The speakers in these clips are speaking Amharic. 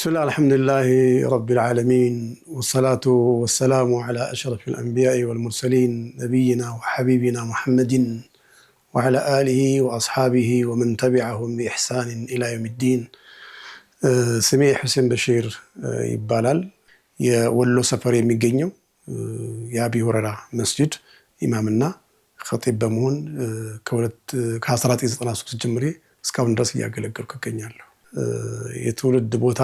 بسم الله الحمد لله رب العالمين والصلاة والسلام على أشرف الأنبياء والمرسلين نبينا وحبيبنا محمد وعلى آله وأصحابه ومن تبعهم بإحسان إلى يوم الدين. سمي حسين بشير يبالال يولو سفر يميقينيو يا أبي هريرة مسجد إمامنا خطيب بمون كحصرات إزطنا سوس الجمري اسكاون درس ياقلقر كقينيالو የትውልድ ቦታ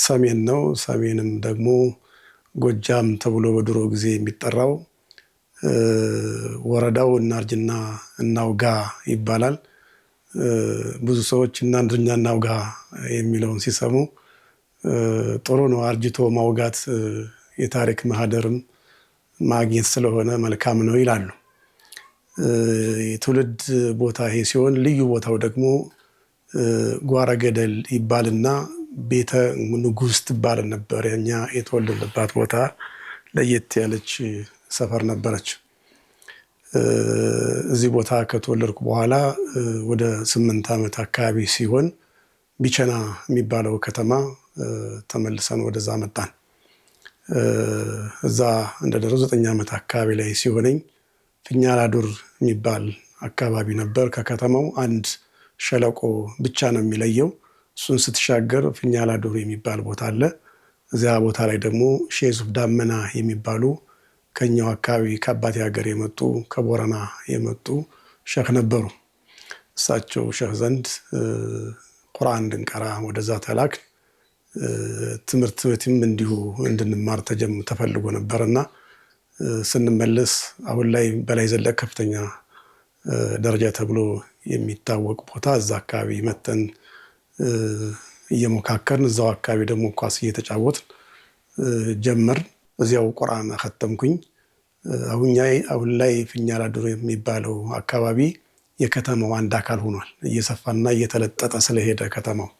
ሰሜን ነው። ሰሜንም ደግሞ ጎጃም ተብሎ በድሮ ጊዜ የሚጠራው ወረዳው እናርጅና እናውጋ ይባላል። ብዙ ሰዎች እናርጅና እናውጋ የሚለውን ሲሰሙ ጥሩ ነው፣ አርጅቶ ማውጋት የታሪክ ማህደርም ማግኘት ስለሆነ መልካም ነው ይላሉ። የትውልድ ቦታ ይሄ ሲሆን ልዩ ቦታው ደግሞ ጓራ ገደል ይባልና ቤተ ንጉስ ትባል ነበር። እኛ የተወለድንባት ቦታ ለየት ያለች ሰፈር ነበረች። እዚህ ቦታ ከተወለድኩ በኋላ ወደ 8 ዓመት አካባቢ ሲሆን ቢቸና የሚባለው ከተማ ተመልሰን ወደዛ መጣን። እዛ እንደደረሱ 9 ዓመት አካባቢ ላይ ሲሆነኝ ፍኛላዱር የሚባል አካባቢ ነበር። ከከተማው አንድ ሸለቆ ብቻ ነው የሚለየው። እሱን ስትሻገር ፍኛላዱር የሚባል ቦታ አለ። እዚያ ቦታ ላይ ደግሞ ሼህ ዩሱፍ ዳመና የሚባሉ ከኛው አካባቢ ከአባቴ ሀገር የመጡ ከቦረና የመጡ ሼህ ነበሩ። እሳቸው ሼህ ዘንድ ቁርአን እንድንቀራ ወደዛ ተላክ። ትምህርት ቤትም እንዲሁ እንድንማር ተፈልጎ ነበርና ስንመለስ አሁን ላይ በላይ ዘለቅ ከፍተኛ ደረጃ ተብሎ የሚታወቅ ቦታ እዛ አካባቢ መተን እየሞካከርን እዛው አካባቢ ደግሞ ኳስ እየተጫወትን ጀመር። እዚያው ቁርአን አከተምኩኝ። አሁን ላይ ፍኛላዱር የሚባለው አካባቢ የከተማው አንድ አካል ሆኗል። እየሰፋና እየተለጠጠ ስለሄደ ከተማው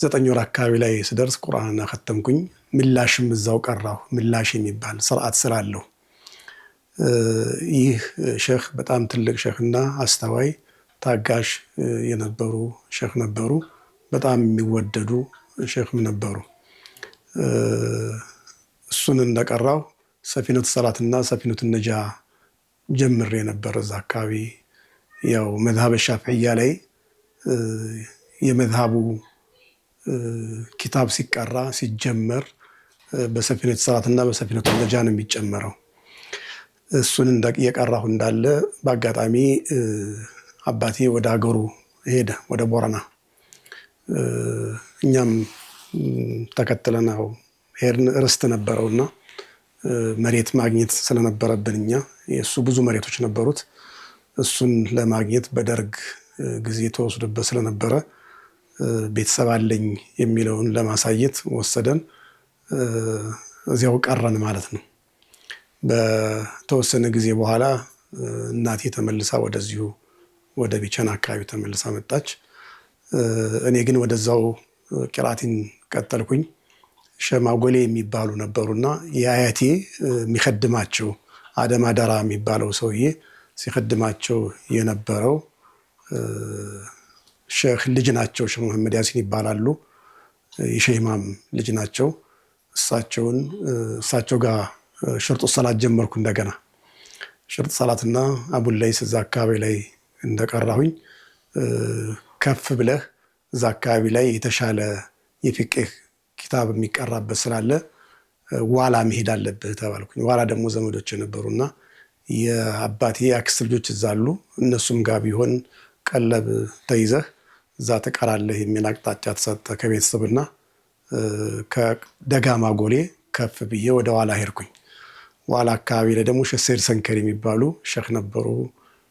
9 ወር አካባቢ ላይ ስደርስ ቁርአን አከተምኩኝ። ምላሽም እዛው ቀራሁ። ምላሽ የሚባል ስርዓት ስላለው ይህ ሼህ በጣም ትልቅ ሼህና አስተዋይ ታጋሽ የነበሩ ሼህ ነበሩ። በጣም የሚወደዱ ሼህም ነበሩ። እሱን እንደቀራው ሰፊነቱ ሰላትና ሰፊነቱ ነጃ ጀምሬ ነበር። እዛ አካባቢ ያው መዝሀብ ሻፊዕያ ላይ የመዝሀቡ ኪታብ ሲቀራ ሲጀመር በሰፊነቱ ሰላትና በሰፊነቱ ነጃ ነው የሚጨመረው። እሱን የቀራሁ እንዳለ በአጋጣሚ አባቴ ወደ ሀገሩ ሄደ፣ ወደ ቦረና። እኛም ተከትለናው ሄድን። ርስት ነበረውና መሬት ማግኘት ስለነበረብን እኛ የእሱ ብዙ መሬቶች ነበሩት። እሱን ለማግኘት በደርግ ጊዜ ተወስዶበት ስለነበረ ቤተሰብ አለኝ የሚለውን ለማሳየት ወሰደን። እዚያው ቀረን ማለት ነው። በተወሰነ ጊዜ በኋላ እናቴ ተመልሳ ወደዚሁ ወደ ቢቸና አካባቢ ተመልሳ መጣች። እኔ ግን ወደዛው ቂራቲን ቀጠልኩኝ። ሸማጎሌ የሚባሉ ነበሩና የአያቴ የሚከድማቸው አደም አደራ የሚባለው ሰውዬ ሲከድማቸው የነበረው ሼህ ልጅ ናቸው። ሼህ መሐመድ ያሲን ይባላሉ። የሼህ ኢማም ልጅ ናቸው። እሳቸው ጋር ሽርጡ ሰላት ጀመርኩ። እንደገና ሽርጥ ሰላትና አቡለይስ እዛ አካባቢ ላይ እንደቀራሁኝ ከፍ ብለህ እዛ አካባቢ ላይ የተሻለ የፊቅህ ኪታብ የሚቀራበት ስላለ ዋላ መሄድ አለብህ ተባልኩኝ። ዋላ ደግሞ ዘመዶች የነበሩና የአባቴ አክስት ልጆች እዛ አሉ። እነሱም ጋር ቢሆን ቀለብ ተይዘህ እዛ ትቀራለህ የሚል አቅጣጫ ተሰጠ ከቤተሰብና ከደጋማ ጎሌ ከፍ ብዬ ወደ ዋላ ሄድኩኝ። ዋላ አካባቢ ላይ ደግሞ ሼህ ሰይድ ሰንከሪ የሚባሉ ሼህ ነበሩ።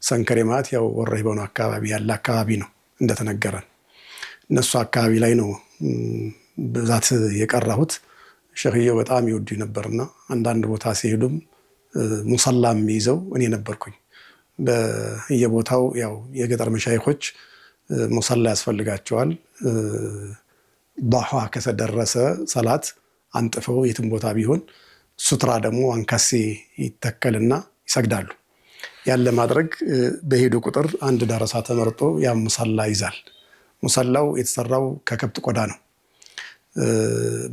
ሰንከሪ ማለት ያው ወረሂበኑ አካባቢ ያለ አካባቢ ነው እንደተነገረን። እነሱ አካባቢ ላይ ነው በዛት የቀራሁት። ሼህየው በጣም ይወዱ ነበርና አንዳንድ ቦታ ሲሄዱም ሙሰላም ይዘው እኔ ነበርኩኝ። በየቦታው ያው የገጠር መሻይኾች ሙሰላ ያስፈልጋቸዋል። ዳዋ ከተደረሰ ሰላት አንጥፈው የትም ቦታ ቢሆን ሱትራ ደግሞ አንካሴ ይተከልና ይሰግዳሉ። ያን ለማድረግ በሄዱ ቁጥር አንድ ደረሳ ተመርጦ ያ ሙሰላ ይዛል። ሙሰላው የተሰራው ከከብት ቆዳ ነው።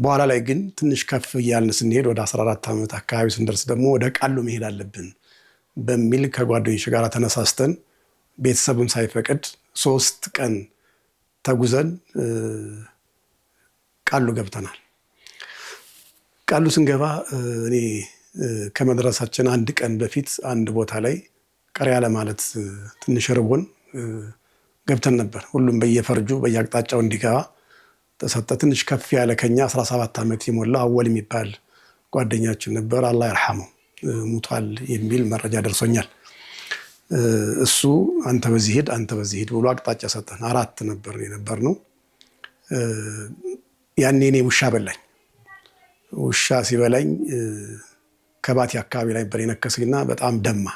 በኋላ ላይ ግን ትንሽ ከፍ እያልን ስንሄድ ወደ 14 ዓመት አካባቢ ስንደርስ ደግሞ ወደ ቃሉ መሄድ አለብን በሚል ከጓደኞች ጋር ተነሳስተን ቤተሰብም ሳይፈቅድ 3 ቀን ተጉዘን ቃሉ ገብተናል። ቃሉ ስንገባ እኔ ከመድረሳችን አንድ ቀን በፊት አንድ ቦታ ላይ ቀሪያ ለማለት ትንሽ ርቦን ገብተን ነበር። ሁሉም በየፈርጁ በየአቅጣጫው እንዲገባ ተሰጠ። ትንሽ ከፍ ያለ ከኛ 17 ዓመት የሞላ አወል የሚባል ጓደኛችን ነበር። አላህ ይርሐመው ሙቷል የሚል መረጃ ደርሶኛል። እሱ አንተ በዚህ ሂድ፣ አንተ በዚህ ሂድ ብሎ አቅጣጫ ሰጠን። 4 ነበር የነበርነው። ያኔ እኔ ውሻ በላኝ። ውሻ ሲበላኝ ከባቲ አካባቢ ላይ ነበር የነከሰኝና በጣም ደማ።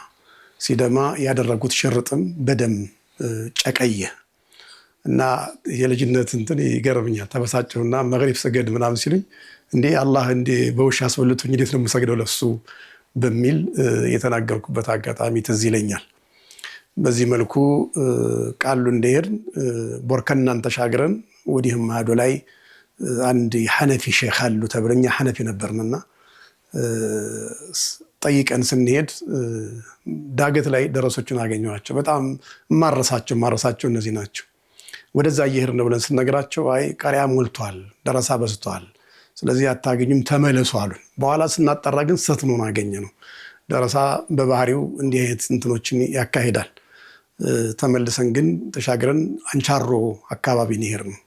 ሲደማ ያደረጉት ሽርጥም በደም ጨቀየ እና የልጅነት እንትን ይገርምኛል። ተበሳጨሁና መግሪብ ስገድ ምናምን ሲሉኝ እንዴ አላህ እንዴ በውሻ አስበልቶኝ እንዴት ነው የምሰግደው ለሱ በሚል የተናገርኩበት አጋጣሚ ትዝ ይለኛል። በዚህ መልኩ ቃሉ እንደሄድን ቦርከናን ተሻግረን ወዲህም ማዶ ላይ አንድ ሐነፊ ሼኽ አሉ ተብለኛ ሐነፊ ነበርንና ጠይቀን ስንሄድ ዳገት ላይ ደረሶችን አገኘኋቸው። በጣም ማረሳቸው እነዚህ ናቸው። ወደዛ እየሄድን ነው ብለን ስንነግራቸው አይ ቀሪያ ሞልቷል፣ ደረሳ በዝቷል፣ ስለዚህ አታገኙም ተመለሱ አሉን። በኋላ ስናጠራ ግን ስትኖን አገኘ ነው። ደረሳ በባህሪው እንዲህ አይነት እንትኖችን ያካሂዳል። ተመልሰን ግን ተሻግረን አንቻሮ አካባቢ እንሄድ ነው።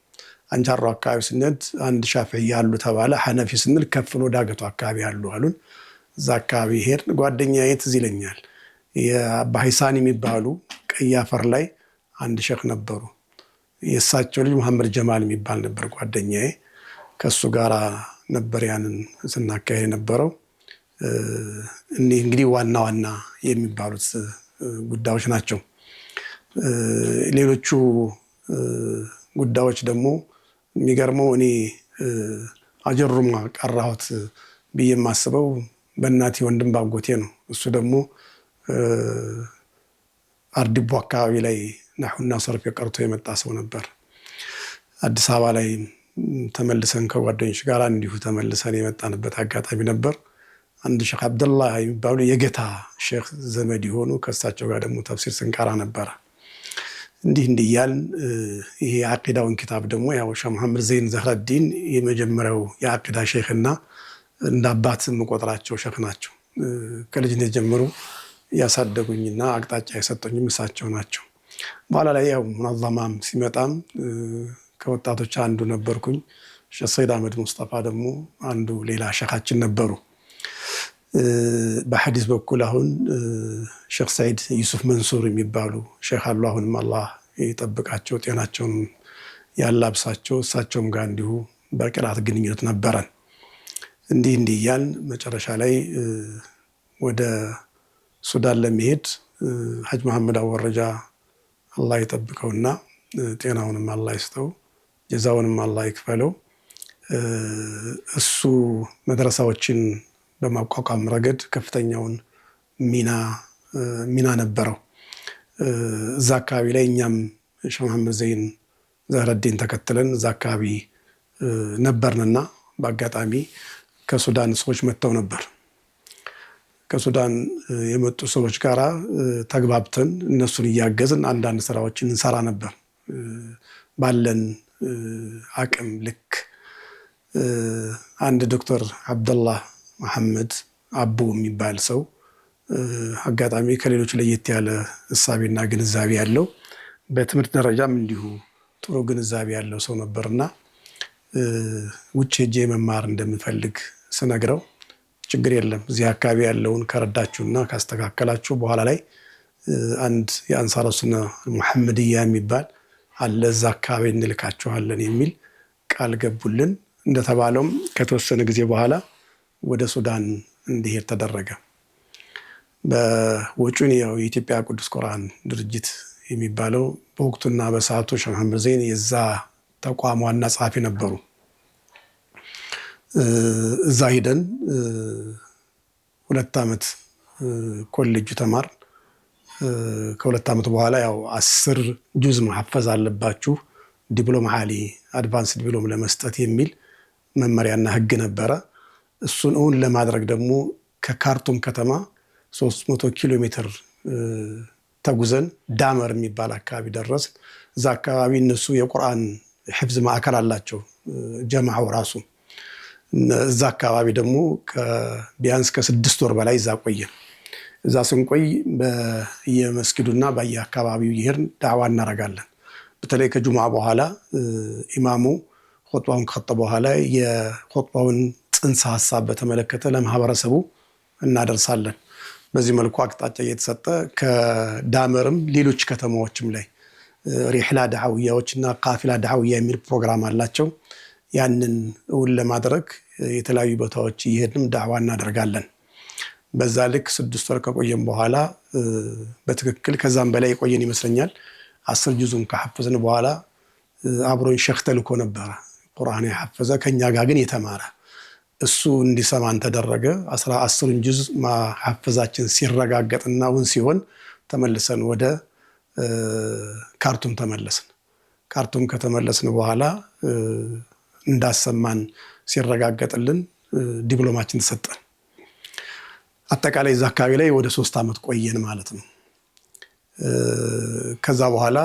አንቻሮ አካባቢ ስንሄድ አንድ ሻፊዒ ያሉ ተባለ። ሐነፊ ስንል ከፍ ብሎ ዳገቱ አካባቢ ያሉ አሉን። እዛ አካባቢ ሄድን። ጓደኛዬ ትዝ ይለኛል የአባ ሂሳን የሚባሉ ቀይ አፈር ላይ አንድ ሼኽ ነበሩ። የእሳቸው ልጅ መሐመድ ጀማል የሚባል ነበር ጓደኛዬ። ከሱ ጋራ ነበር ያንን ስናካሄድ የነበረው። እኒህ እንግዲህ ዋና ዋና የሚባሉት ጉዳዮች ናቸው። ሌሎቹ ጉዳዮች ደግሞ የሚገርመው እኔ አጀሩማ ቀራሁት ብዬ የማስበው በእናቴ ወንድም ባጎቴ ነው። እሱ ደግሞ አርዲቦ አካባቢ ላይ ናሁና ሰርፍ ቀርቶ የመጣ ሰው ነበር። አዲስ አበባ ላይ ተመልሰን ከጓደኞች ጋር እንዲሁ ተመልሰን የመጣንበት አጋጣሚ ነበር። አንድ ሼኽ አብደላህ የሚባሉ የጌታ ሼኽ ዘመድ የሆኑ ከእሳቸው ጋር ደግሞ ተፍሲር ስንቀራ ነበረ። እንዲህ እያልን ይሄ የዓቂዳውን ኪታብ ደግሞ ያው ሼኽ መሐመድ ዘይን ዘህረዲን የመጀመሪያው የዓቂዳ ሼኽና እንደ አባት የምቆጥራቸው ሼኽ ናቸው። ከልጅነት ጀምሮ ያሳደጉኝና አቅጣጫ የሰጡኝም እሳቸው ናቸው። በኋላ ላይ ያው ሙነዘማም ሲመጣም ከወጣቶች አንዱ ነበርኩኝ። ሼኽ ሰይድ አህመድ ሙስጠፋ ደግሞ አንዱ ሌላ ሼኻችን ነበሩ። በሐዲስ በኩል አሁን ሼኽ ሰዒድ ዩሱፍ መንሱር የሚባሉ ሼኽ አሉ። አሁንም አላህ ይጠብቃቸው፣ ጤናቸውን ያላብሳቸው። እሳቸውም ጋር እንዲሁ በቅርአት ግንኙነት ነበረን። እንዲህ እያልን መጨረሻ ላይ ወደ ሱዳን ለመሄድ ሐጅ መሐመድ አወረጃ አላህ ይጠብቀውና ጤናውንም አላህ ይስጠው፣ ጀዛውንም አላህ ይክፈለው። እሱ መድረሳዎችን በማቋቋም ረገድ ከፍተኛውን ሚና ነበረው። እዛ አካባቢ ላይ እኛም ሼኽ መሐመድ ዘይን ዘህረዲን ተከትለን እዛ አካባቢ ነበርንና በአጋጣሚ ከሱዳን ሰዎች መጥተው ነበር። ከሱዳን የመጡ ሰዎች ጋር ተግባብተን እነሱን እያገዝን አንዳንድ ስራዎችን እንሰራ ነበር ባለን አቅም ልክ። አንድ ዶክተር አብደላህ መሐመድ አቡ የሚባል ሰው አጋጣሚ ከሌሎች ለየት ያለ እሳቤና ግንዛቤ ያለው በትምህርት ደረጃም እንዲሁ ጥሩ ግንዛቤ ያለው ሰው ነበርና ውጭ ሄጄ መማር እንደምፈልግ ስነግረው ችግር የለም እዚህ አካባቢ ያለውን ከረዳችሁና ካስተካከላችሁ በኋላ ላይ አንድ የአንሳር ሱና ሙሐመድያ የሚባል አለ እዛ አካባቢ እንልካችኋለን የሚል ቃል ገቡልን። እንደተባለውም ከተወሰነ ጊዜ በኋላ ወደ ሱዳን እንዲሄድ ተደረገ። በወጪውን ያው የኢትዮጵያ ቅዱስ ቁርአን ድርጅት የሚባለው በወቅቱና በሰዓቱ ሼኽ መሐመድ ዘይን የዛ ተቋም ዋና ጸሐፊ ነበሩ። እዛ ሄደን 2 ዓመት ኮሌጅ ተማር። ከ2 ዓመት በኋላ ያው 10 ጁዝ መሐፈዝ አለባችሁ ዲፕሎማ ዓሊ አድቫንስ ዲፕሎም ለመስጠት የሚል መመሪያና ህግ ነበረ። እሱን እውን ለማድረግ ደግሞ ከካርቱም ከተማ 300 ኪሎ ሜትር ተጉዘን ዳመር የሚባል አካባቢ ደረስን። እዛ አካባቢ እነሱ የቁርአን ሕፍዝ ማዕከል አላቸው ጀማዓው ራሱ። እዛ አካባቢ ደግሞ ቢያንስ ከ6 ወር በላይ እዛ ቆየን። እዛ ስንቆይ በየመስጊዱና በየአካባቢው ይሄን ዳዕዋ እናደርጋለን። በተለይ ከጁምዓ በኋላ ኢማሙ ኹጥባውን ከኸጠበ በኋላ የኹጥባውን ጽንሰ ሐሳብ በተመለከተ ለማህበረሰቡ እናደርሳለን። በዚህ መልኩ አቅጣጫ እየተሰጠ ከዳመርም ሌሎች ከተማዎችም ላይ ሪሕላ ዳዕውያዎችና ቃፊላ ዳዕውያ የሚል ፕሮግራም አላቸው። ያንን እውን ለማድረግ የተለያዩ ቦታዎች እየሄድንም ዳዕዋ እናደርጋለን። በዛ ልክ 6 ወር ከቆየን በኋላ በትክክል ከዛም በላይ የቆየን ይመስለኛል 10 ጁዙን ከሐፈዝን በኋላ አብሮን ሸኽ ተልኮ ነበረ ቁርአን የሐፈዘ ከኛ ጋር ግን የተማረ እሱ እንዲሰማን ተደረገ። 10 ጁዝ ማሐፈዛችን ሲረጋገጥና እውን ሲሆን ተመልሰን ወደ ካርቱም ተመለስን። ካርቱም ከተመለስን በኋላ እንዳሰማን ሲረጋገጥልን ዲፕሎማችን ተሰጠን። አጠቃላይ እዛ አካባቢ ላይ ወደ 3 ዓመት ቆየን ማለት ነው። ከዛ በኋላ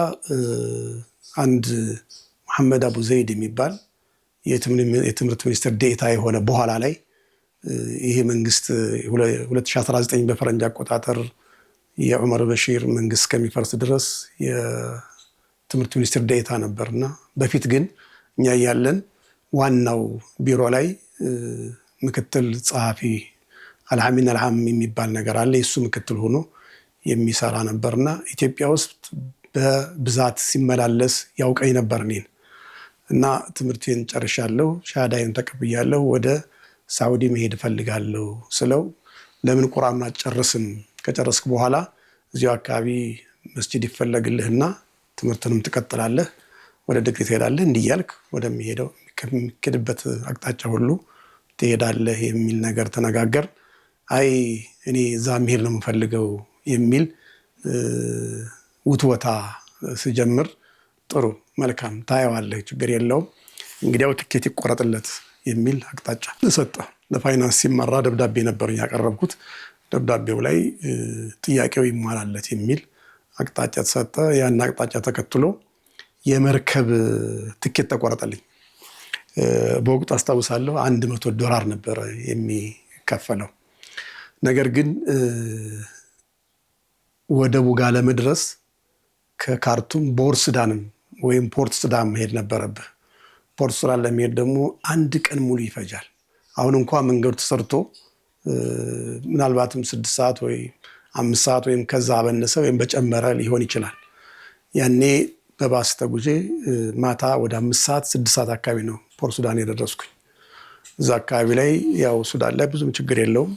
አንድ መሐመድ አቡ ዘይድ የሚባል የትምህርት ሚኒስትር ዴኤታ የሆነ በኋላ ላይ ይሄ መንግስት 2019 በፈረንጅ አቆጣጠር የዑመር በሺር መንግስት ከሚፈርስ ድረስ የትምህርት ሚኒስትር ዴኤታ ነበርና በፊት ግን እኛ ያለን ዋናው ቢሮ ላይ ምክትል ጸሐፊ አልአሚን አልዓም የሚባል ነገር አለ። እሱ ምክትል ሆኖ የሚሰራ ነበርና ኢትዮጵያ ውስጥ በብዛት ሲመላለስ ያውቀኝ ነበር እኔን እና ትምህርቴን ጨርሻለሁ፣ ሻሃዳዬን ተቀብያለሁ፣ ወደ ሳውዲ መሄድ እፈልጋለሁ ስለው ለምን ቁርአን አትጨርስም? ከጨረስክ በኋላ እዚሁ አካባቢ መስጂድ ይፈለግልህና ትምህርትንም ትቀጥላለህ፣ ወደ ድግሪ ትሄዳለህ፣ እንዲያልክ ወደሚሄደው ከሚሄድበት አቅጣጫ ሁሉ ትሄዳለህ የሚል ነገር ተነጋገር። አይ እኔ እዛ መሄድ ነው የምፈልገው የሚል ውትወታ ስጀምር ጥሩ መልካም ታየዋለህ፣ ችግር የለውም እንግዲያው ትኬት ይቆረጥለት የሚል አቅጣጫ ተሰጠ። ለፋይናንስ ሲመራ ደብዳቤ ነበር ያቀረብኩት። ደብዳቤው ላይ ጥያቄው ይሟላለት የሚል አቅጣጫ ተሰጠ። ያን አቅጣጫ ተከትሎ የመርከብ ትኬት ተቆረጠልኝ። በወቅቱ አስታውሳለሁ $100 ነበረ የሚከፈለው። ነገር ግን ወደቡ ጋር ለመድረስ ከካርቱም ቦር ሱዳን ወይም ፖርት ሱዳን መሄድ ነበረብህ። ፖርት ሱዳን ለመሄድ ደግሞ 1 ቀን ሙሉ ይፈጃል። አሁን እንኳን መንገዱ ተሰርቶ ምናልባትም 6 ሰዓት ወይ 5 ሰዓት ወይም ከዛ በነሰ ወይም በጨመረ ሊሆን ይችላል። ያኔ በባስ ተጉዤ ማታ ወደ 5 ሰዓት 6 ሰዓት አካባቢ ነው ፖርት ሱዳን የደረስኩኝ። እዛ አካባቢ ላይ ያው ሱዳን ላይ ብዙም ችግር የለውም።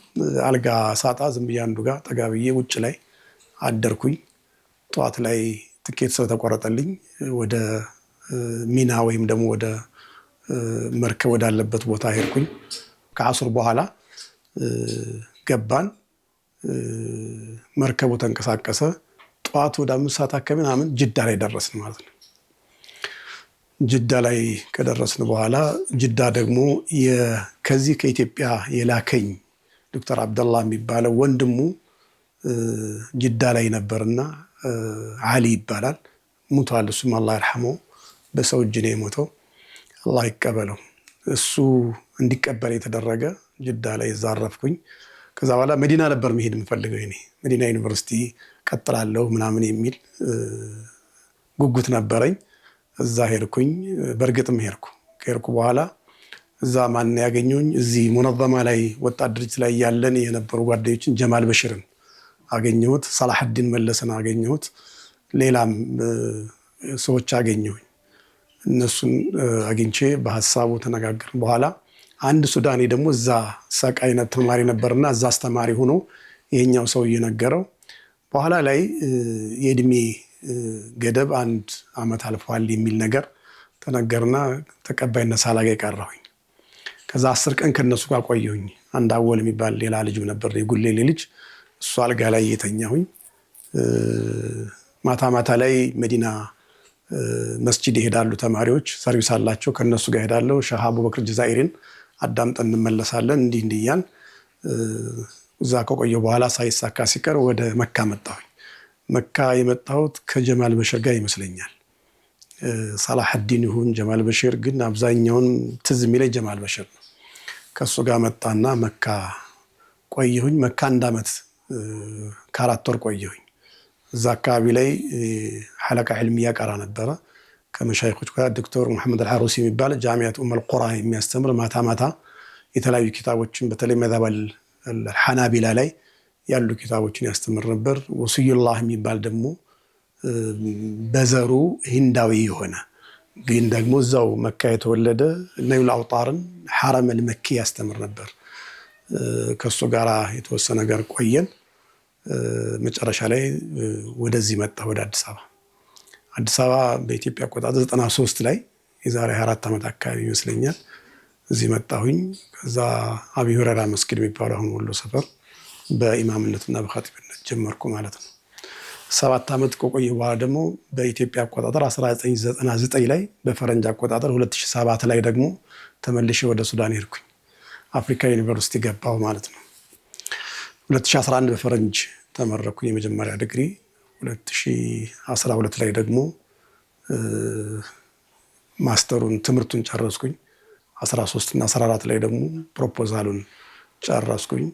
አልጋ ሳጣ ዝም ብዬ አንዱ ጋር ጠጋ ብዬ ውጭ ላይ አደርኩኝ። ጠዋት ላይ ትኬት ስለተቆረጠልኝ ወደ ሚና ወይም ደግሞ ወደ መርከብ ወዳለበት ቦታ ሄድኩኝ። ከአሱር በኋላ ገባን። መርከቡ ተንቀሳቀሰ። ጠዋት ወደ 5 ሰዓት አካባቢ ምናምን ጅዳ ላይ ደረስን ማለት ነው። ጅዳ ላይ ከደረስን በኋላ ጅዳ ደግሞ ከዚህ ከኢትዮጵያ የላከኝ ዶክተር አብደላህ የሚባለው ወንድሙ ጅዳ ላይ ነበርና አሊ ይባላል፣ ሙቷል። እሱም አላህ ይርሐመው በሰው እጅ ነው የሞተው፣ አላህ ይቀበለው። እሱ እንዲቀበል የተደረገ ጅዳ ላይ ዛረፍኩኝ። ከዛ በኋላ መዲና ነበር መሄድ የምፈልገው። እኔ መዲና ዩኒቨርሲቲ ቀጥላለሁ ምናምን የሚል ጉጉት ነበረኝ። እዛ ሄድኩኝ። በእርግጥም ከሄድኩ በኋላ እዛ ማን ያገኘሁኝ? እዚህ ሙነዘማ ላይ ወጣት ድርጅት ላይ ያለን የነበሩ ጓደኞችን ጀማል በሽርን አገኘሁት፣ ሰላሐዲን መለሰን አገኘሁት፣ ሌላም ሰዎች አገኘሁኝ። እነሱን አግኝቼ በሐሳቡ ተነጋገርን። በኋላ አንድ ሱዳኔ ደግሞ እዛ ሰቃይነት ተማሪ ነበርና እዛ አስተማሪ ሆኖ ይሄኛው ሰው እየነገረው በኋላ ላይ የእድሜ ገደብ 1 ዓመት አልፏል የሚል ነገር ተነገርና ተቀባይነት ሳላገኝ ቀረሁኝ። ከዛ 10 ቀን ከነሱ ጋር ቆየሁኝ። አንድ አወል የሚባል ሌላ ልጅ ነበር፣ የጉሌሌ ልጅ። እሱ አልጋ ላይ የተኛሁኝ። ማታ ማታ ላይ መዲና መስጂድ ይሄዳሉ ተማሪዎች፣ ሰርቪስ አላቸው። ከነሱ ጋር ሄዳለሁ። ሼህ አቡበክር ጀዛኢሪን አዳምጠን እንመለሳለን። እንዲህ እያልን እዛ ከቆየሁ በኋላ ሳይሳካ ሲቀር ወደ መካ መጣሁኝ። መካ የመጣሁት ከጀማል በሽር ጋር ይመስለኛል። ሰላሐዲን ይሁን ጀማል በሽር፣ ግን አብዛኛውን ትዝ የሚለኝ ጀማል በሽር ነው። ከሱ ጋር መጣና መካ ቆየሁኝ። መካ 1 ዓመት ከ4 ወር ቆየሁኝ። እዛ አካባቢ ላይ ሐለቃ ዕልሚያ ቀራ ነበረ ከመሻይኾች ጋር። ዶክተር መሐመድ አልዓሩሲ የሚባል ጃሚዓት ኡም አልቁራ የሚያስተምር ማታ ማታ የተለያዩ ኪታቦችን በተለይ መዝሀብ አልሐናቢላ ላይ ያሉ ኪታቦችን ያስተምር ነበር። ወስዩላህ የሚባል ደግሞ በዘሩ ሂንዳዊ የሆነ ግን ደግሞ እዛው መካ የተወለደ ነይል አውጣርን ሐረም አልመኪ ያስተምር ነበር። ከሱ ጋር የተወሰነ ነገር ቆየን። መጨረሻ ላይ ወደዚህ መጣ፣ ወደ አዲስ አበባ። አዲስ አበባ በኢትዮጵያ አቆጣጠር 93 ላይ የዛሬ 24 ዓመት አካባቢ ይመስለኛል እዚህ መጣሁኝ። ከዛ አቢ ሁረይራ መስጊድ የሚባለው አሁን ወሎ ሰፈር በኢማምነትና በኻጢብነት ጀመርኩ ማለት ነው። 7 ዓመት ከቆየ በኋላ ደግሞ በኢትዮጵያ አቆጣጠር 1999 ላይ በፈረንጅ አቆጣጠር 2007 ላይ ደግሞ ተመልሼ ወደ ሱዳን ሄድኩኝ። አፍሪካ ዩኒቨርሲቲ ገባሁ ማለት ነው። 2011 በፈረንጅ ተመረኩኝ የመጀመሪያ ዲግሪ። 2012 ላይ ደግሞ ማስተሩን ትምህርቱን ጨረስኩኝ። 13 እና 14 ላይ ደግሞ ፕሮፖዛሉን ጨረስኩኝ።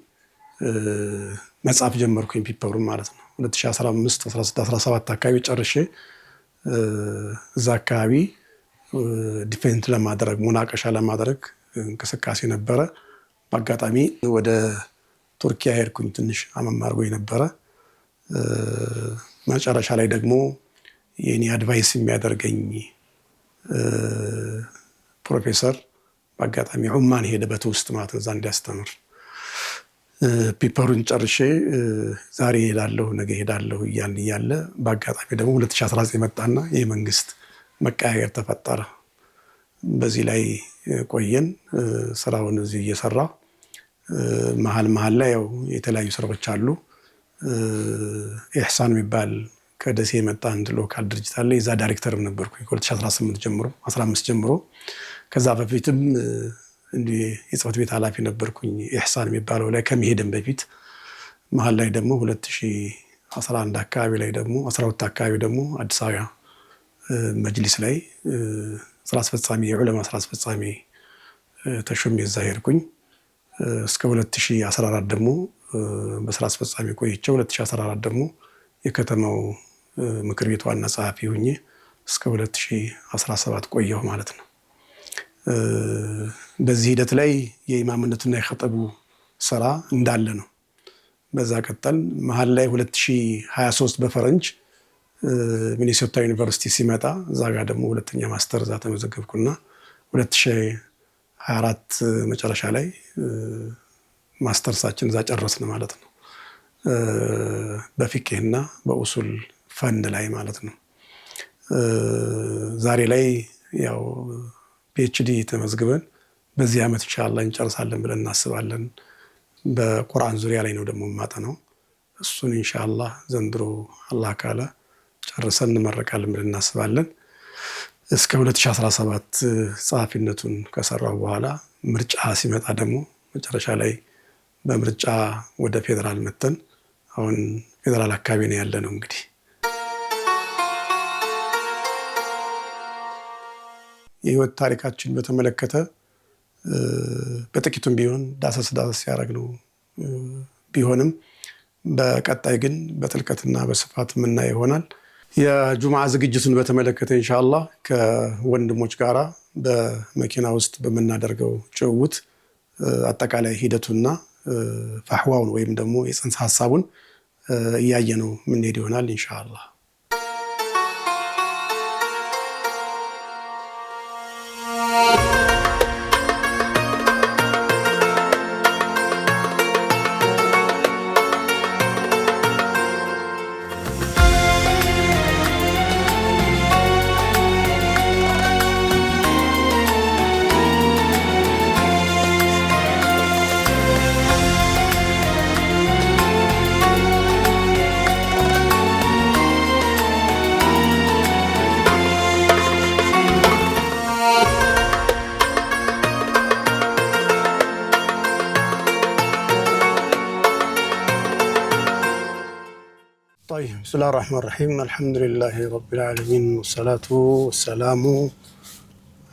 መጽሐፍ ጀመርኩኝ ፔፐሩን ማለት ነው። 2015 16 17 አካባቢ ጨርሼ እዛ አካባቢ ዲፌንት ለማድረግ ሙናቀሻ ለማድረግ እንቅስቃሴ ነበረ። በአጋጣሚ ወደ ቱርኪያ ሄድኩኝ። ትንሽ አመማርጎኝ ነበረ። መጨረሻ ላይ ደግሞ የኔ አድቫይስ የሚያደርገኝ ፕሮፌሰር በአጋጣሚ ዑማን ሄደ በትውስጥ ማለት እዛ እንዲያስተምር። ፔፐሩን ጨርሼ ዛሬ ሄዳለሁ ነገ ሄዳለሁ እያለ በአጋጣሚ ደግሞ 2019 መጣና የመንግስት መቀያየር ተፈጠረ። በዚህ ላይ ቆየን። ስራውን እዚህ እየሰራ መሀል ላይ ያው የተለያዩ ስራዎች አሉ። ኢሕሳን የሚባል ከደሴ የመጣ አንድ ሎካል ድርጅት አለ። የዛ ዳይሬክተርም ነበርኩኝ ከ2018 ጀምሮ 15 ጀምሮ። ከዛ በፊትም እንዲህ የጽህፈት ቤት ኃላፊ ነበርኩኝ ኢሕሳን የሚባለው ላይ ከመሄድም በፊት። መሀል ላይ ደግሞ 2011 አካባቢ ላይ ደግሞ 12 አካባቢ ደግሞ አዲስ አበባ መጅሊስ ላይ ስራ አስፈጻሚ የዑለማ ስራ አስፈጻሚ ተሾሜ እዛ ሄድኩኝ። እስከ 2014 ደግሞ በስራ አስፈጻሚ ቆይቼ 2014 ደግሞ የከተማው ምክር ቤት ዋና ጸሐፊ ሆኜ እስከ 2017 ቆየሁ ማለት ነው። በዚህ ሂደት ላይ የኢማምነቱና የኸጠቡ ስራ እንዳለ ነው። በዛ ቀጠል መሀል ላይ 2023 በፈረንጅ ሚኒሶታ ዩኒቨርሲቲ ሲመጣ እዛ ጋር ደግሞ ሁለተኛ ማስተር እዛ ተመዘገብኩና 2024 መጨረሻ ላይ ማስተርሳችን እዛ ጨረስን ማለት ነው። በፊቅህና በኡሱል ፈንድ ላይ ማለት ነው። ዛሬ ላይ ያው ፒኤችዲ ተመዝግበን በዚህ ዓመት ኢንሻአላህ እንጨርሳለን ብለን እናስባለን። በቁርአን ዙሪያ ላይ ነው ደግሞ የማጠናው። እሱን ኢንሻአላህ ዘንድሮ አላህ ካለ ጨርሰን እንመረቃለን ብለን እናስባለን። እስከ 2017 ጸሐፊነቱን ከሰራው በኋላ ምርጫ ሲመጣ ደግሞ መጨረሻ ላይ በምርጫ ወደ ፌዴራል መተን አሁን ፌዴራል አካባቢ ነው ያለ ነው። እንግዲህ የህይወት ታሪካችን በተመለከተ በጥቂቱም ቢሆን ዳሰስ ያደረግ ነው ቢሆንም በቀጣይ ግን በጥልቀትና በስፋት የምናየው ይሆናል። የጁምዓ ዝግጅቱን በተመለከተ ኢንሻአላህ ከወንድሞች ጋራ በመኪና ውስጥ በምናደርገው ጭውውት አጠቃላይ ሂደቱና ፈህዋውን ወይም ደግሞ የጽንሰ ሐሳቡን እያየነው የምንሄድ ይሆናል ኢንሻአላህ። بسم الله الرحمن الرحيم الحمد لله رب العالمين والصلاة والسلام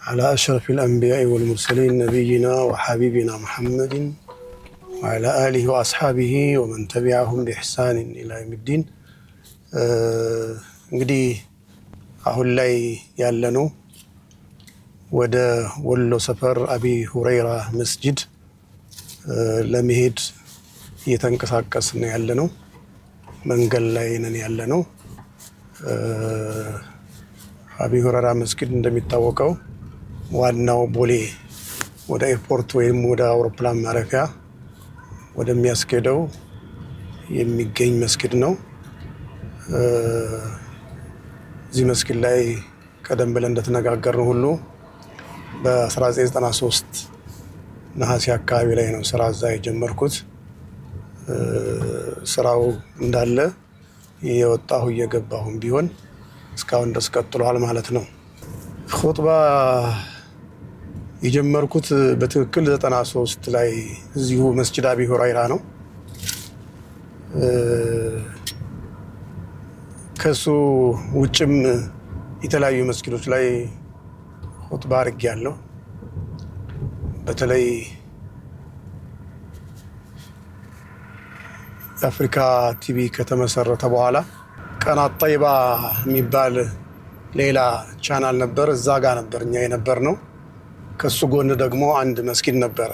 على أشرف الأنبياء والمرسلين نبينا وحبيبنا محمد وعلى آله وأصحابه ومن تبعهم بإحسان إلى يوم الدين እንግዲህ አሁን ላይ ያለነው ወደ ወሎ ሰፈር አቢ ሁረይራ መስጂድ ለመሄድ እየተንቀሳቀስን ያለነው መንገድ ላይ ነን ያለነው። አቢ ሁረይራ መስጊድ እንደሚታወቀው ዋናው ቦሌ ወደ ኤርፖርት ወይም ወደ አውሮፕላን ማረፊያ ወደሚያስኬደው የሚገኝ መስጊድ ነው። እዚህ መስጊድ ላይ ቀደም ብለን እንደተነጋገርነው ሁሉ በ1993 ነሐሴ አካባቢ ላይ ነው ስራ እዛ የጀመርኩት። ስራው እንዳለ እየወጣሁ እየገባሁም ቢሆን እስካሁን ድረስ ቀጥሏል ማለት ነው። ኹጥባ የጀመርኩት በትክክል 93 ላይ እዚሁ መስጂድ አቢ ሁረይራ ነው። ከሱ ውጭም የተለያዩ መስጊዶች ላይ ኹጥባ አድርጌያለሁ። በተለይ የአፍሪካ ቲቪ ከተመሰረተ በኋላ ቀናት ጠይባ የሚባል ሌላ ቻናል ነበር። እዛ ጋር ነበር እኛ የነበር ነው። ከሱ ጎን ደግሞ አንድ መስጊድ ነበረ።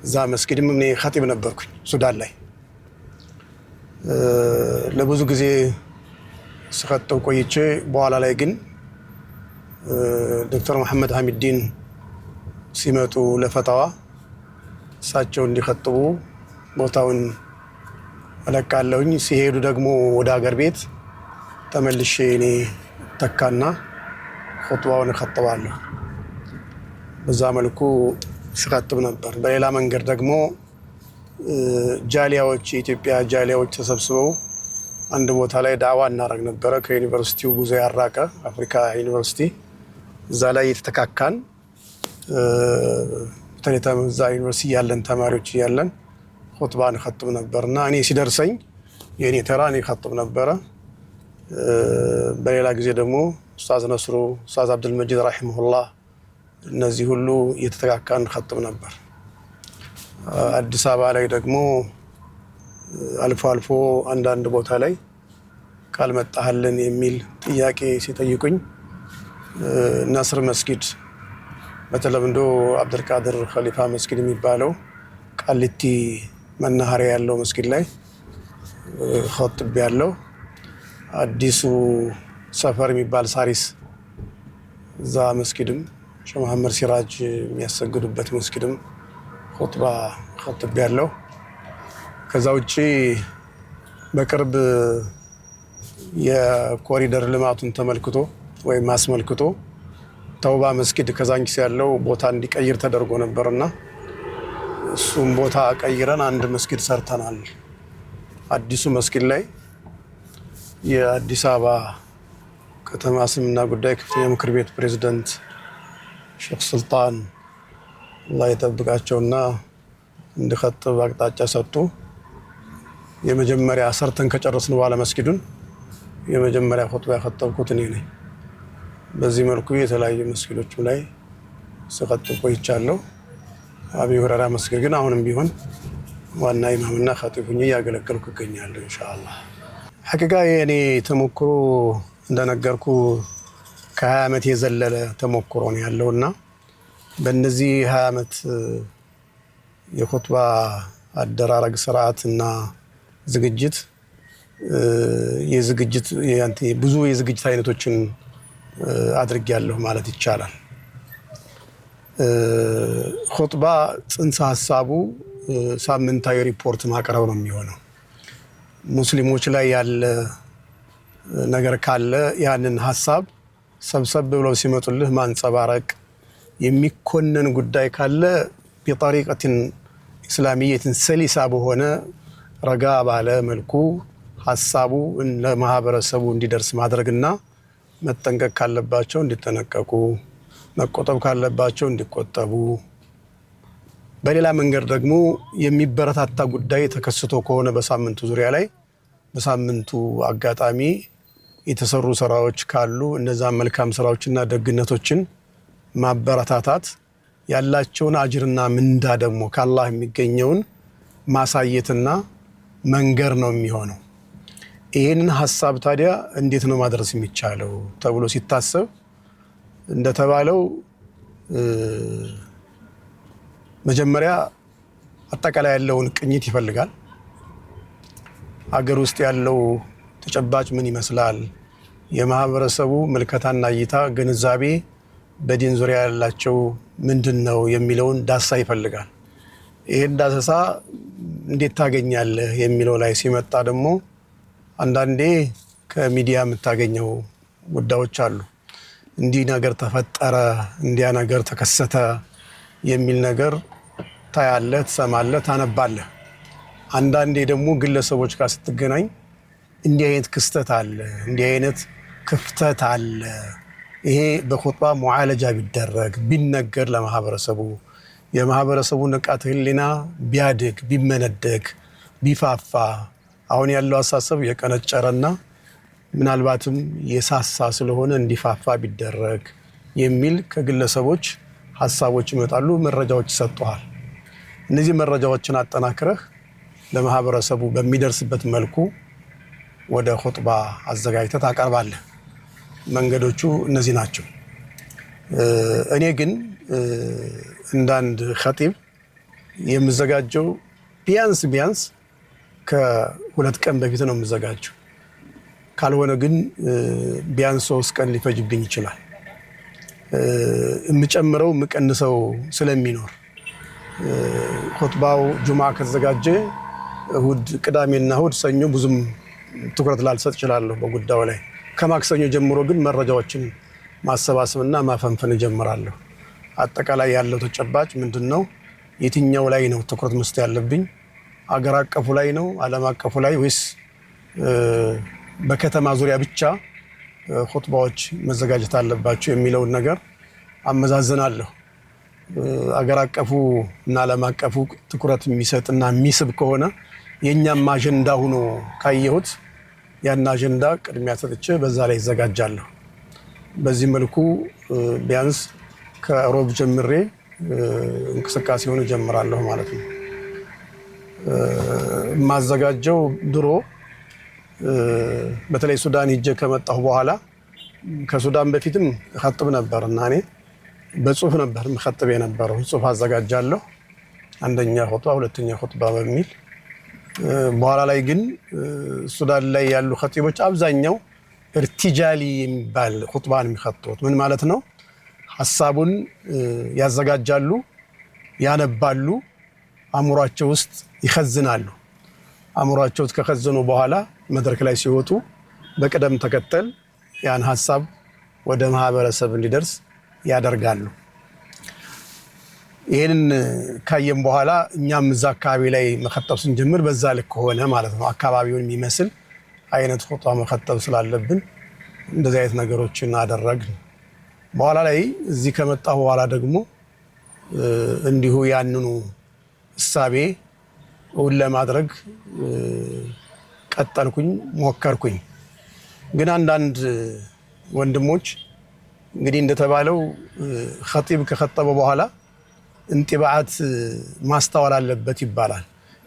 እዛ መስጊድም እኔ ኸጢብ ነበርኩኝ ሱዳን ላይ። ለብዙ ጊዜ ስኸጥብ ቆይቼ በኋላ ላይ ግን ዶክተር መሐመድ ሐሚዲን ሲመጡ ለፈታዋ እሳቸው እንዲኸጥቡ ቦታውን እለቃለሁኝ። ሲሄዱ ደግሞ ወደ ሀገር ቤት ተመልሼ እኔ ተካና ኹጥባውን እኸጥባለሁ። በዛ መልኩ ስኸጥብ ነበር። በሌላ መንገድ ደግሞ ጃሊያዎች የኢትዮጵያ ጃሊያዎች ተሰብስበው አንድ ቦታ ላይ ዳዋ እናደርግ ነበረ። ከዩኒቨርሲቲው ብዙ ያራቀ አፍሪካ ዩኒቨርሲቲ እዛ ላይ የተተካካን እዛ ዩኒቨርሲቲ ያለን ተማሪዎች ያለን ኹጥባ እንኸጥብ ነበርና እኔ ሲደርሰኝ የኔ ተራ እኔ እኸጥብ ነበረ። በሌላ ጊዜ ደግሞ ኡስታዝ ነስሩ፣ ኡስታዝ አብዱል መጂድ ረሂመሁላህ እነዚህ ሁሉ እየተተካካን እንኸጥብ ነበር። አዲስ አበባ ላይ ደግሞ አልፎ አልፎ አንዳንድ ቦታ ላይ ቃል መጣህልን የሚል ጥያቄ ሲጠይቁኝ ነስር መስጊድ በተለምዶ አብዱልቃድር ኸሊፋ መስጊድ የሚባለው ቃሊቲ መናኸሪያ ያለው መስጊድ ላይ ኹጥብ ያለው። አዲሱ ሰፈር የሚባል ሳሪስ እዛ መስጊድም ሼህ መሐመድ ሲራጅ የሚያሰግዱበት መስጊድም ኹጥባ ኹጥብ ያለው። ከዛ ውጪ በቅርብ የኮሪደር ልማቱን ተመልክቶ ወይም አስመልክቶ ተውባ መስጊድ ከዛንጊስ ያለው ቦታ እንዲቀይር ተደርጎ ነበርና እሱም ቦታ ቀይረን አንድ መስጊድ ሰርተናል። አዲሱ መስጊድ ላይ የአዲስ አበባ ከተማ እስልምና ጉዳይ ከፍተኛ ምክር ቤት ፕሬዝዳንት ሼክ ሱልጣን አላህ ይጠብቃቸውና እንድኸጥብ አቅጣጫ ሰጡ። የመጀመሪያ ሰርተን ከጨረስን በኋላ መስጊዱን የመጀመሪያ ኹጥባ ያኸጠብኩት እኔ ነኝ። በዚህ መልኩ የተለያዩ መስጊዶችም ላይ ስኸጥብ ቆይቻለሁ። አቢ ሁረይራ መስጊድ ግን አሁንም ቢሆን ዋና ኢማምና ኸጢብ ሆኜ እያገለገልኩ እገኛለሁ ኢንሻአላህ። ሐቂቃ የኔ ተሞክሮ እንደነገርኩ ከ20 ዓመት የዘለለ ተሞክሮ ነው ያለውና በእነዚህ 20 ዓመት የኹጥባ አደራረግ ስርዓትና ዝግጅት ብዙ የዝግጅት አይነቶችን አድርጌያለሁ ማለት ይቻላል። ኹጥባ ጽንሰ ሐሳቡ ሳምንታዊ ሪፖርት ማቅረብ ነው የሚሆነው። ሙስሊሞች ላይ ያለ ነገር ካለ ያንን ሐሳብ ሰብሰብ ብለው ሲመጡልህ ማንጸባረቅ፣ የሚኮነን ጉዳይ ካለ በጠሪቀትን እስላሚየትን ሰሊሳ በሆነ ረጋ ባለ መልኩ ሐሳቡ ለማህበረሰቡ እንዲደርስ ማድረግና መጠንቀቅ ካለባቸው እንዲጠነቀቁ፣ መቆጠብ ካለባቸው እንዲቆጠቡ፣ በሌላ መንገድ ደግሞ የሚበረታታ ጉዳይ ተከስቶ ከሆነ በሳምንቱ ዙሪያ ላይ በሳምንቱ አጋጣሚ የተሰሩ ስራዎች ካሉ እነዛ መልካም ስራዎችና ደግነቶችን ማበረታታት ያላቸውን አጅርና ምንዳ ደግሞ ከአላህ የሚገኘውን ማሳየትና መንገር ነው የሚሆነው። ይሄንን ሐሳብ ታዲያ እንዴት ነው ማድረስ የሚቻለው ተብሎ ሲታሰብ እንደተባለው መጀመሪያ አጠቃላይ ያለውን ቅኝት ይፈልጋል። አገር ውስጥ ያለው ተጨባጭ ምን ይመስላል፣ የማህበረሰቡ መልከታና እይታ ግንዛቤ በዲን ዙሪያ ያላቸው ምንድነው የሚለውን ዳሳ ይፈልጋል። ይሄን ዳሰሳ እንዴት ታገኛለህ የሚለው ላይ ሲመጣ ደግሞ አንዳንዴ ከሚዲያ የምታገኘው ጉዳዮች አሉ። እንዲህ ነገር ተፈጠረ፣ እንዲያ ነገር ተከሰተ የሚል ነገር ታያለህ፣ ትሰማለህ፣ ታነባለህ። አንዳንዴ ደግሞ ግለሰቦች ጋር ስትገናኝ እንዲህ አይነት ክስተት አለ፣ እንዲህ አይነት ክፍተት አለ፣ ይሄ በኹጥባ ሙዓለጃ ቢደረግ ቢነገር ለማህበረሰቡ የማህበረሰቡ ንቃተ ህሊና ቢያድግ ቢመነደግ ቢፋፋ አሁን ያለው አሳሰብ የቀነጨረና ምናልባትም የሳሳ ስለሆነ እንዲፋፋ ቢደረግ የሚል ከግለሰቦች ሐሳቦች ይመጣሉ፣ መረጃዎች ይሰጡሃል። እነዚህ መረጃዎችን አጠናክረህ ለማህበረሰቡ በሚደርስበት መልኩ ወደ ኹጥባ አዘጋጅተህ ታቀርባለህ። መንገዶቹ እነዚህ ናቸው። እኔ ግን እንዳንድ ኸጢብ የምዘጋጀው ቢያንስ ከሁለት ቀን በፊት ነው የምዘጋጀው። ካልሆነ ግን ቢያንስ 3 ቀን ሊፈጅብኝ ይችላል። የምጨምረው የምቀንሰው ስለሚኖር ኹጥባው ጁምዓ ከተዘጋጀ እሁድ፣ ቅዳሜና እሁድ፣ ሰኞ ብዙም ትኩረት ላልሰጥ እችላለሁ በጉዳዩ ላይ። ከማክሰኞ ጀምሮ ግን መረጃዎችን ማሰባሰብና ማፈንፈን እጀምራለሁ። አጠቃላይ ያለው ተጨባጭ ምንድነው? የትኛው ላይ ነው ትኩረት መስጠት ያለብኝ? አገር አቀፉ ላይ ነው? ዓለም አቀፉ ላይ ወይስ በከተማ ዙሪያ ብቻ ኹጥባዎች መዘጋጀት አለባቸው የሚለውን ነገር አመዛዝናለሁ። አገር አቀፉ እና ዓለም አቀፉ ትኩረት የሚሰጥና የሚስብ ከሆነ የኛም አጀንዳ ሆኖ ካየሁት ያን አጀንዳ ቅድሚያ ሰጥቼ በዛ ላይ ይዘጋጃለሁ። በዚህ መልኩ ቢያንስ ከሮብ ጀምሬ እንቅስቃሴውን ጀምራለሁ ማለት ነው። ማዘጋጀው ድሮ በተለይ ሱዳን ሄጄ ከመጣሁ በኋላ ከሱዳን በፊትም ኸጥብ ነበርና እኔ በጽሁፍ ነበር መኸጥብ የነበረው። ጽሁፍ አዘጋጃለሁ፣ አንደኛ ኹጥባ፣ ሁለተኛ ኹጥባ በሚል። በኋላ ላይ ግን ሱዳን ላይ ያሉ ኸጢቦች አብዛኛው እርቲጃሊ የሚባል ኹጥባን የሚኸጥቡት ምን ማለት ነው? ሐሳቡን ያዘጋጃሉ፣ ያነባሉ፣ አእምሯቸው ውስጥ ይኸዝናሉ። አእምሯቸው ውስጥ ከኸዘኑ በኋላ መድረክ ላይ ሲወጡ በቅደም ተከተል ያን ሐሳብ ወደ ማህበረሰብ እንዲደርስ ያደርጋሉ። ይሄንን ካየም በኋላ እኛም እዛ አካባቢ ላይ መኸጠብ ስንጀምር በዛ ልክ ሆነ ማለት ነው። አካባቢውን የሚመስል አይነት ኹጥባ መኸጠብ ስላለብን እንደዚህ አይነት ነገሮችን አደረግን። በኋላ ላይ እዚህ ከመጣሁ በኋላ ደግሞ እንዲሁ ያንኑ እሳቤ እውን ለማድረግ ቀጠልኩኝ፣ ሞከርኩኝ። ግን አንዳንድ ወንድሞች እንግዲህ እንደተባለው ኸጢብ ከኸጠበ በኋላ እንጥባዓት ማስተዋል አለበት ይባላል።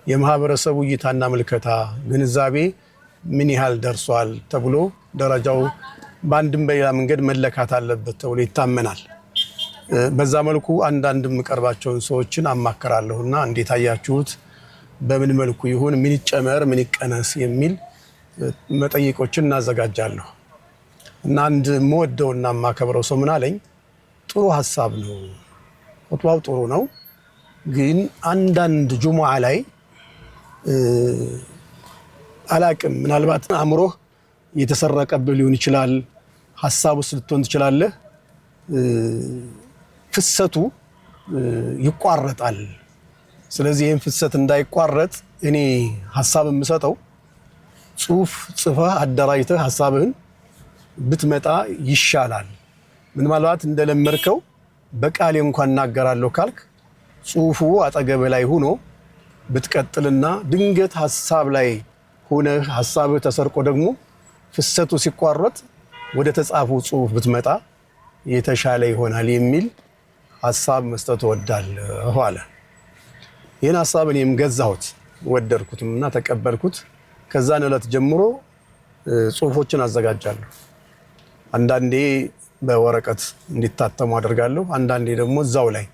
የማህበረሰቡ እይታና ምልከታ ግንዛቤ ምን ያህል ደርሷል ተብሎ ደረጃው በአንድም በሌላ መንገድ መለካት አለበት ተብሎ ይታመናል። በዛ መልኩ አንዳንድ የምቀርባቸውን ሰዎችን አማከራለሁና እንዴት አያችሁት፣ በምን መልኩ ይሁን፣ ምን ይጨመር፣ ምን ይቀነስ የሚል መጠይቆችን እናዘጋጃለሁ። እና አንድ የምወደውና የማከብረው ሰው ምን አለኝ፣ ጥሩ ሀሳብ ነው፣ ኹጥባው ጥሩ ነው፣ ግን አንዳንድ ጁሙዓ ላይ አላቅም፣ ምናልባት አእምሮህ የተሰረቀብህ ሊሆን ይችላል፣ ሀሳቡ ልትሆን ትችላለህ፣ ፍሰቱ ይቋረጣል። ስለዚህ ይህን ፍሰት እንዳይቋረጥ እኔ ሀሳብ የምሰጠው ጽሁፍ ጽፈህ አደራጅተህ ሀሳብህን ብትመጣ ይሻላል። ምን ማለት እንደለመድከው በቃሌ እንኳን እናገራለሁ ካልክ ጽሁፉ አጠገብ ላይ ሆኖ ብትቀጥልና ድንገት ሀሳብ ላይ ሆነ ሐሳብ ተሰርቆ ደግሞ ፍሰቱ ሲቋረጥ ወደ ተጻፉ ጽሁፍ ብትመጣ የተሻለ ይሆናል የሚል ሐሳብ መስጠት ወዳለሁ አለ። ይህን ሐሳብ እኔም ገዛሁት ወደድኩትና ተቀበልኩት። ከዛን ዕለት ጀምሮ ጽሁፎችን አዘጋጃለሁ። አንዳንዴ በወረቀት እንዲታተሙ አደርጋለሁ። አንዳንዴ ደግሞ እዛው ላይ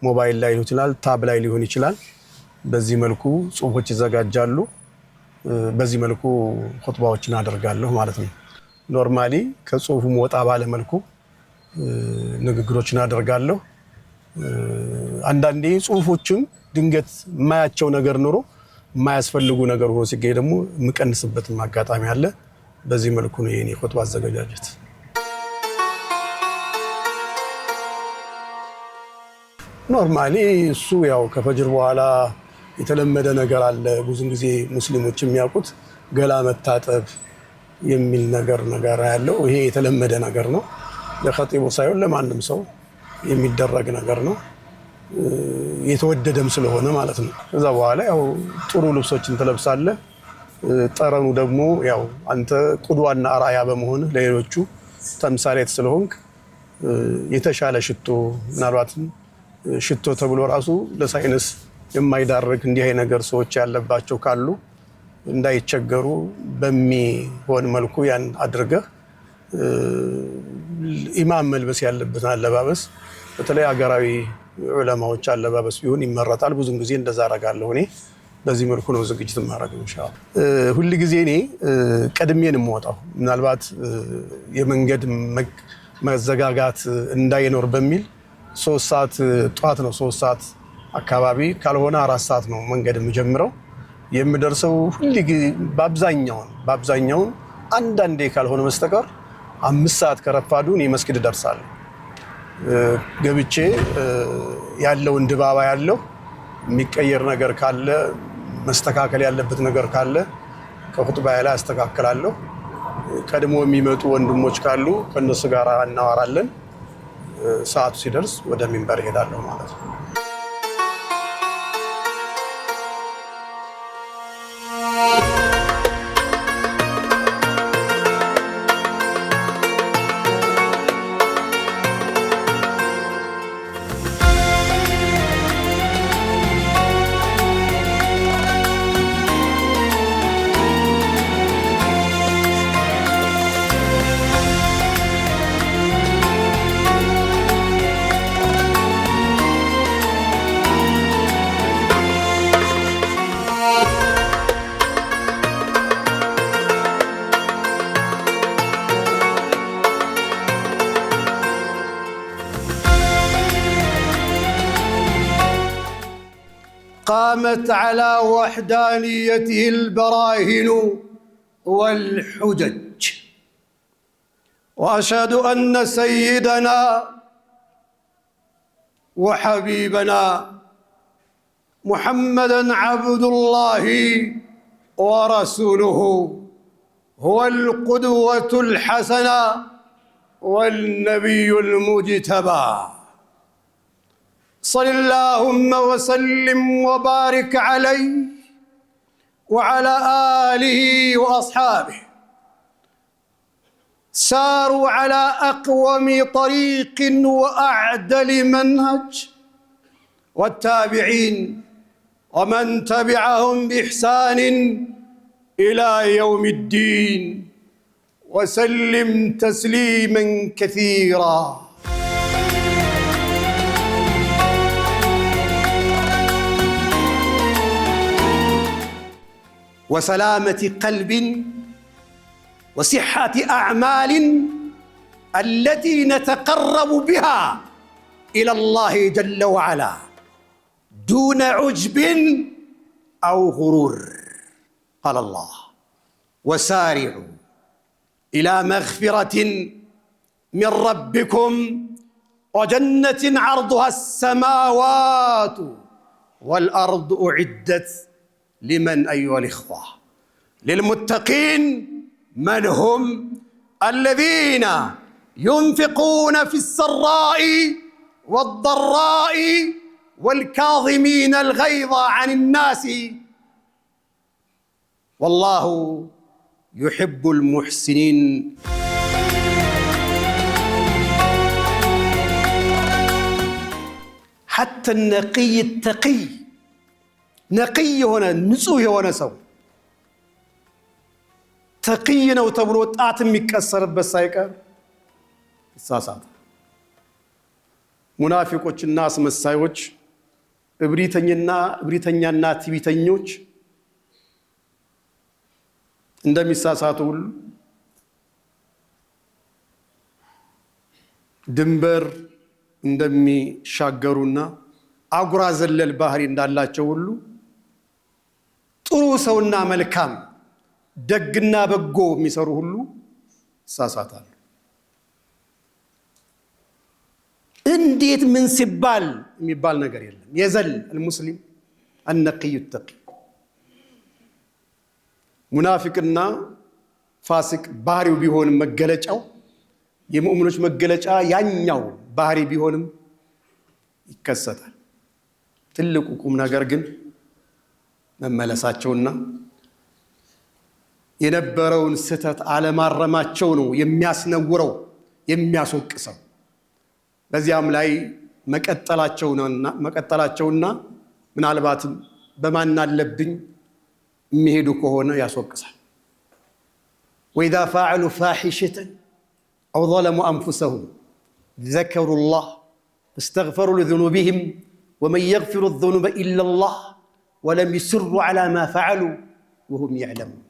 ሞባይል ላይ ሊሆን ይችላል፣ ታብ ላይ ሊሆን ይችላል። በዚህ መልኩ ጽሁፎች ይዘጋጃሉ። በዚህ መልኩ ኹጥባዎችን አደርጋለሁ ማለት ነው። ኖርማሊ ከጽሁፉም ወጣ ባለ መልኩ ንግግሮችን አደርጋለሁ። አንዳንዴ ጽሁፎችም ድንገት የማያቸው ነገር ኖሮ የማያስፈልጉ ነገር ሆኖ ሲገኝ ደግሞ የምቀንስበትም አጋጣሚ አለ። በዚህ መልኩ ነው የኔ ኹጥባ አዘገጃጀት። ኖርማሊ እሱ ያው ከፈጅር በኋላ የተለመደ ነገር አለ። ብዙ ጊዜ ሙስሊሞች የሚያውቁት ገላ መታጠብ የሚል ነገር ያለው ይሄ የተለመደ ነገር ነው። ለኸጢቡ ሳይሆን ለማንም ሰው የሚደረግ ነገር ነው። የተወደደም ስለሆነ ማለት ነው። ከዛ በኋላ ያው ጥሩ ልብሶችን ትለብሳለህ። ጠረኑ ደግሞ ያው አንተ ቁድዋና አርአያ በመሆን ለሌሎቹ ተምሳሌት ስለሆንክ የተሻለ ሽቶ ምናልባትም ሽቶ ተብሎ ራሱ ለሳይንስ የማይዳርግ እንዲህ አይነት ነገር ሰዎች ያለባቸው ካሉ እንዳይቸገሩ በሚሆን መልኩ ያን አድርገህ ኢማም መልበስ ያለበት አለባበስ በተለይ አገራዊ ዑለማዎች አለባበስ ቢሆን ይመረጣል። ብዙ ጊዜ እንደዛ አደርጋለሁ እኔ። በዚህ መልኩ ነው ዝግጅት ማድረግ ኢንሻአላህ። ሁሉ ጊዜ እኔ ቀድሜን የምወጣው ምናልባት የመንገድ መዘጋጋት እንዳይኖር በሚል 3 ሰዓት ጧት ነው 3 ሰዓት አካባቢ ካልሆነ 4 ሰዓት ነው መንገድ የምጀምረው። የምደርሰው ሁሉ ጊዜ በአብዛኛው አንዳንዴ ካልሆነ መስተቀር 5 ሰዓት ከረፋዱ እኔ መስጊድ ደርሳለሁ። ገብቼ ያለውን ድባባ ያለው የሚቀየር ነገር ካለ መስተካከል ያለበት ነገር ካለ ከኹጥባዬ ላይ አስተካክላለሁ። ቀድሞ የሚመጡ ወንድሞች ካሉ ከነሱ ጋር እናወራለን። ሰዓቱ ሲደርስ ወደ ሚንበር ሄዳለሁ ማለት ነው። قامت على وحدانيته البراهين والحجج، وأشهد أن سيدنا وحبيبنا محمدًا عبد الله ورسوله هو القدوة الحسنة والنبي المجتبى. صل اللهم وسلم وبارك عليه وعلى آله وأصحابه، ساروا على أقوم طريق وأعدل منهج، والتابعين ومن تبعهم بإحسان إلى يوم الدين، وسلم تسليما كثيرا. وسلامة قلب وصحة أعمال التي نتقرب بها إلى الله جل وعلا دون عجب أو غرور. قال الله: وسارعوا إلى مغفرة من ربكم وجنة عرضها السماوات والأرض أعدت لمن أيها الإخوة؟ للمتقين. من هم؟ الذين ينفقون في السراء والضراء والكاظمين الغيظ عن الناس ወላሁ ዩሒቡል ሙሕሲኒን። ሐተ ነቂይ ተቂይ ነቂይ የሆነ ንጹህ የሆነ ሰው ተቂይ ነው ተብሎ ጣት የሚቀሰርበት ሳይቀር ይሳሳታል። ሙናፊቆችና አስመሳዮች እብሪተኛና ትዕቢተኞች እንደሚሳሳቱ ሁሉ ድንበር እንደሚሻገሩና አጉራ ዘለል ባህሪ እንዳላቸው ሁሉ ጥሩ ሰውና መልካም ደግና በጎ የሚሰሩ ሁሉ ይሳሳታሉ። እንዴት ምን ሲባል የሚባል ነገር የለም። የዘል المسلم النقي التقي ሙናፊቅና ፋሲቅ ባህሪው ቢሆንም መገለጫው የሙእሚኖች መገለጫ ያኛው ባህሪ ቢሆንም ይከሰታል። ትልቁ ቁም ነገር ግን መመለሳቸውና የነበረውን ስህተት አለማረማቸው ነው የሚያስነውረው የሚያስወቅሰው። በዚያም ላይ መቀጠላቸውና ምናልባትም በማናለብኝ የሚሄዱ ከሆነ ያስወቅሳል። ወኢዛ ፈዐሉ ፋሒሸተን አው ظለሙ አንፉሰሁም ዘከሩ ላህ ፈስተግፈሩ ሊዙኑቢሂም ወመን የግፊሩ ዙኑበ ኢለላህ ወለም ይስሩ ዐላ ማ ፈዐሉ ወሁም የዕለሙን።